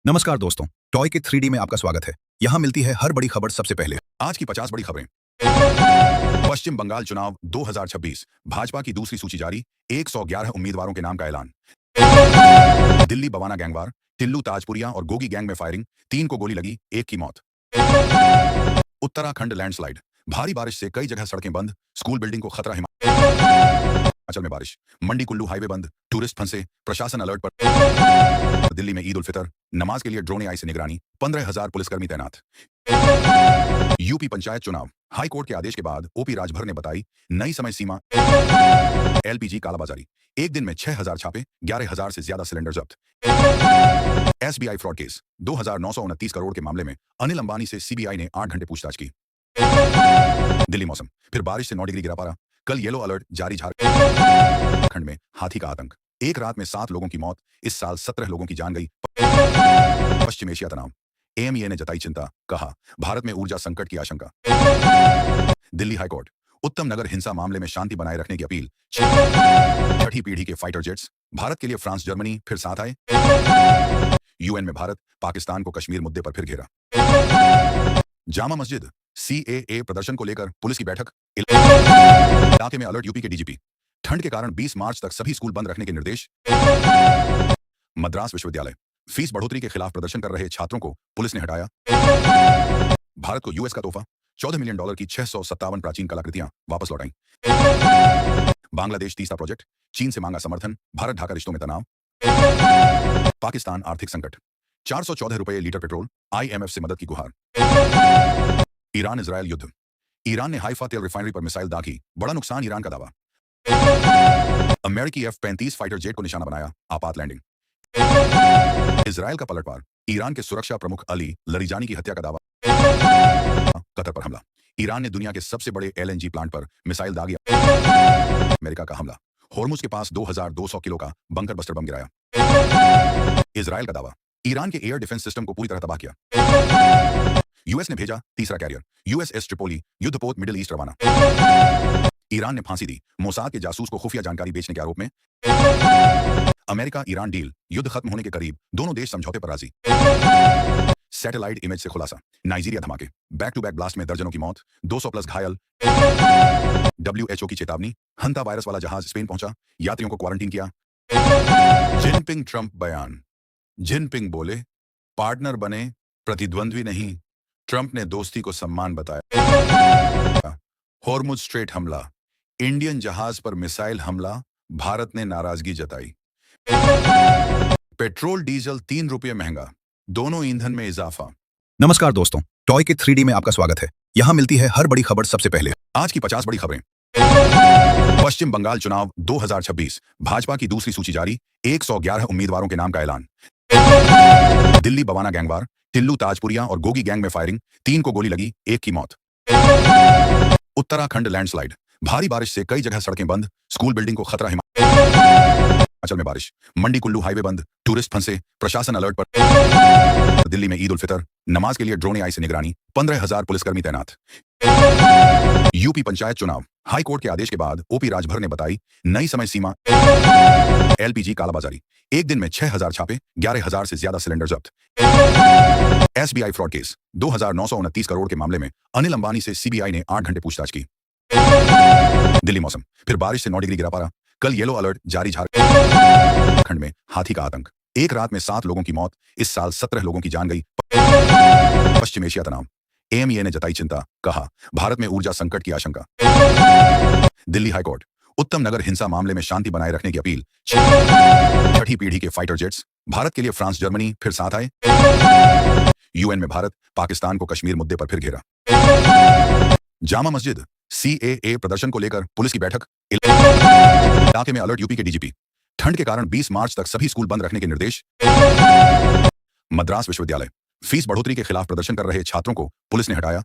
नमस्कार दोस्तों, टॉय के 3D में आपका स्वागत है। यहाँ मिलती है हर बड़ी खबर सबसे पहले। आज की 50 बड़ी खबरें। पश्चिम बंगाल चुनाव 2026, भाजपा की दूसरी सूची जारी, 111 उम्मीदवारों के नाम का ऐलान। दिल्ली बवाना गैंगवार, टिल्लू ताजपुरिया और गोगी गैंग में फायरिंग, 3 को गोली लगी, 1 की मौत। उत्तराखंड लैंडस्लाइड, भारी बारिश से कई जगह सड़कें बंद, स्कूल बिल्डिंग को खतरा। हिमाचल में बारिश, मंडी कुल्लू हाईवे बंद, टूरिस्ट फंसे, प्रशासन अलर्ट पर। दिल्ली में ईद उल फितर, नमाज के लिए ड्रोन एआई से निगरानी, 15,000 पुलिसकर्मी तैनात। यूपी पंचायत चुनाव, हाई कोर्ट के आदेश के बाद ओपी राजभर ने बताई नई समय सीमा। एलपीजी कालाबाजारी, एक दिन में 6,000 छापे, 11,000 से ज्यादा सिलेंडर जब्त। एसबीआई फ्रॉड केस, 2,929 करोड़ के मामले में अनिल अंबानी से सीबीआई ने 8 घंटे पूछताछ की। दिल्ली मौसम, फिर बारिश से 9 डिग्री गिरा पारा, कल येलो अलर्ट जारी। झारखंड में हाथी का आतंक, एक रात में 7 लोगों की मौत, इस साल 17 लोगों की जान गई। पश्चिम एशिया तनाव, एएमईए ने जताई चिंता, कहा भारत में ऊर्जा संकट की आशंका। दिल्ली हाईकोर्ट, उत्तम नगर हिंसा मामले में शांति बनाए रखने की अपील। छठी पीढ़ी के फाइटर जेट्स, भारत के लिए फ्रांस जर्मनी फिर साथ आए। यूएन में भारत पाकिस्तान को कश्मीर मुद्दे पर फिर घेरा। जामा मस्जिद, सीएए प्रदर्शन को लेकर पुलिस की बैठक, इलाके में अलर्ट। यूपी के डीजीपी, ठंड के कारण 20 मार्च तक सभी स्कूल बंद रखने के निर्देश। मद्रास विश्वविद्यालय, फीस बढ़ोतरी के खिलाफ प्रदर्शन कर रहे छात्रों को पुलिस ने हटाया। भारत को यूएस का तोहफा, $14 मिलियन की 657 प्राचीन कलाकृतियां वापस लौटाई। बांग्लादेश तीसरा प्रोजेक्ट, चीन से मांगा समर्थन, भारत ढाका रिश्तों में तनाव। पाकिस्तान आर्थिक संकट, 414 रुपये लीटर पेट्रोल, आईएमएफ से मदद की गुहार। ईरान इजरायल युद्ध, ईरान ने हाइफा तेल रिफाइनरी पर मिसाइल दागी, बड़ा नुकसान, ईरान का दावा। अमेरिकी F-35 फाइटर जेट को निशाना बनाया, आपात लैंडिंग। इजरायल का पलटवार, ईरान के सुरक्षा प्रमुख अली लरिजानी की हत्या का दावा। कतर पर हमला, ईरान ने दुनिया के सबसे बड़े एलएनजी प्लांट पर मिसाइल दागी। अमेरिका का हमला, होर्मुज के पास 2,200 किलो का बंकर बस्टर बम गिराया। इजरायल का दावा, ईरान के एयर डिफेंस सिस्टम को पूरी तरह तबाह किया। यूएस ने भेजा तीसरा कैरियर, यूएसएस ट्रिपोली युद्धपोत मिडिल ईस्ट रवाना। ईरान ने फांसी दी मोसाद के जासूस को खुफिया जानकारी बेचने के आरोप में। अमेरिका ईरान डील, युद्ध खत्म होने के करीब, दोनों देश समझौते पर राजी। सैटेलाइट इमेज से खुलासा, नाइजीरिया धमाके, बैक टू बैक ब्लास्ट में दर्जनों की मौत, 200 प्लस घायल। डब्ल्यूएचओ की चेतावनी, हंता वायरस वाला जहाज स्पेन पहुंचा, यात्रियों को क्वारंटीन किया। जिनपिंग ट्रंप बयान, जिनपिंग बोले पार्टनर बने, प्रतिद्वंद्वी नहीं, ट्रंप ने दोस्ती को सम्मान बताया। होर्मुज स्ट्रेट हमला, इंडियन जहाज पर मिसाइल हमला, भारत ने नाराजगी जताई। पेट्रोल डीजल 3 रुपये महंगा, दोनों ईंधन में इजाफा। नमस्कार दोस्तों, टॉय के 3D में आपका स्वागत है। यहाँ मिलती है हर बड़ी खबर सबसे पहले। आज की 50 बड़ी खबरें। पश्चिम बंगाल चुनाव 2026, भाजपा की दूसरी सूची जारी, 111 उम्मीदवारों के नाम का ऐलान। दिल्ली बवाना गैंगवार, टिल्लू ताजपुरिया और गोगी गैंग में फायरिंग, 3 को गोली लगी, 1 की मौत। उत्तराखंड लैंडस्लाइड, भारी बारिश से कई जगह सड़कें बंद, स्कूल बिल्डिंग को खतरा। हिमाचल में बारिश, मंडी कुल्लू हाईवे बंद, टूरिस्ट फंसे, प्रशासन अलर्ट पर। दिल्ली में ईद उल फितर, नमाज के लिए ड्रोन एआई से निगरानी, 15,000 पुलिसकर्मी तैनात। यूपी पंचायत चुनाव, हाई कोर्ट के आदेश के बाद ओपी राजभर ने बताई नई समय सीमा। एलपीजी कालाबाजारी, एक दिन में 6,000 छापे, 11,000 से ज्यादा सिलेंडर जब्त। एसबीआई फ्रॉड केस, 2,929 करोड़ के मामले में अनिल अंबानी से सीबीआई ने 8 घंटे पूछताछ की। दिल्ली मौसम, फिर बारिश से 9 डिग्री गिरा पारा, कल येलो अलर्ट जारी। झारखंड में हाथी का आतंक, एक रात में 7 लोगों की मौत, इस साल 17 लोगों की जान गई। पश्चिम एशिया तनाव, एएमईए ने जताई चिंता, कहा भारत में ऊर्जा संकट की आशंका। दिल्ली हाईकोर्ट, उत्तम नगर हिंसा मामले में शांति बनाए रखने की अपील। छठी पीढ़ी के फाइटर जेट्स, भारत के लिए फ्रांस जर्मनी फिर साथ आए। यूएन में भारत पाकिस्तान को कश्मीर मुद्दे पर फिर घेरा। जामा मस्जिद, सीएए प्रदर्शन को लेकर पुलिस की बैठक, इलाके में अलर्ट। यूपी के डीजीपी, ठंड के कारण 20 मार्च तक सभी स्कूल बंद रखने के निर्देश। मद्रास विश्वविद्यालय, फीस बढ़ोतरी के खिलाफ प्रदर्शन कर रहे छात्रों को पुलिस ने हटाया।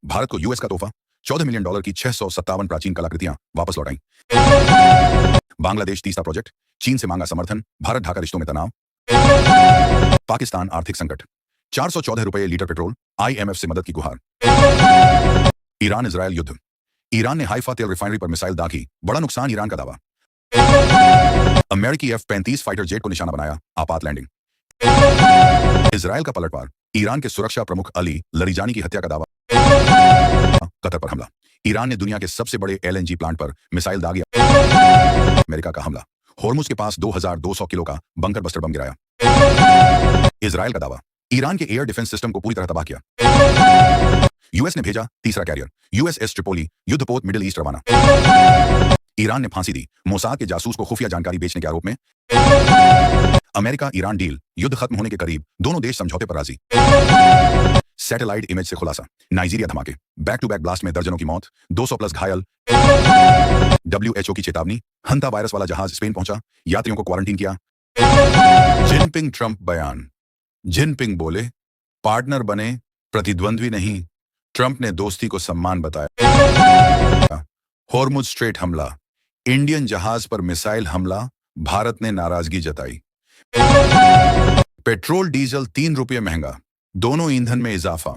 भारत को यूएस का तोहफा, $14 मिलियन की 657 प्राचीन कलाकृतियां वापस लौटाई। बांग्लादेश तीसरा प्रोजेक्ट, चीन से मांगा समर्थन, भारत ढाका रिश्तों में तनाव। पाकिस्तान आर्थिक संकट, 414 रुपये लीटर पेट्रोल, आईएमएफ से मदद की गुहार। ईरान इजरायल युद्ध, ईरान ने हाइफा तेल रिफाइनरी पर मिसाइल दागी, बड़ा नुकसान, ईरान का दावा। अमेरिकी F-35 फाइटर जेट को निशाना बनाया, आपात लैंडिंग। इजराइल का पलटवार, ईरान के सुरक्षा प्रमुख अली लरीजानी की हत्या का दावा, कतर पर हमला, ईरान ने दुनिया के सबसे बड़े एलएनजी प्लांट पर मिसाइल दागिया, अमेरिका का हमला, होर्मुज के पास 2200 किलो का बंकर बस्टर बम गिराया, इजराइल का दावा, ईरान के एयर डिफेंस सिस्टम को पूरी तरह तबाह किया, यूएस ने भेजा तीसरा कैरियर, यूएसएस ट्रिपोली युद्धपोत मिडिल ईस्ट रवाना, ईरान ने फांसी दी मोसाद के जासूस को खुफिया जानकारी बेचने के आरोप में, अमेरिका ईरान डील युद्ध खत्म होने के करीब, दोनों देश समझौते पर राजी, सैटेलाइट इमेज से खुलासा, नाइजीरिया धमाके, बैक टू बैक ब्लास्ट में दर्जनों की मौत, 200 प्लस घायल, डब्ल्यूएचओ की चेतावनी, हंता वायरस वाला जहाज स्पेन पहुंचा, यात्रियों को क्वारंटीन किया, जिनपिंग ट्रंप बयान, जिनपिंग बोले पार्टनर बने प्रतिद्वंद्वी नहीं, ट्रंप ने दोस्ती को सम्मान बताया, होर्मुज स्ट्रेट हमला, इंडियन जहाज पर मिसाइल हमला, भारत ने नाराजगी जताई, पेट्रोल डीजल 3 रुपये महंगा, दोनों ईंधन में इजाफा।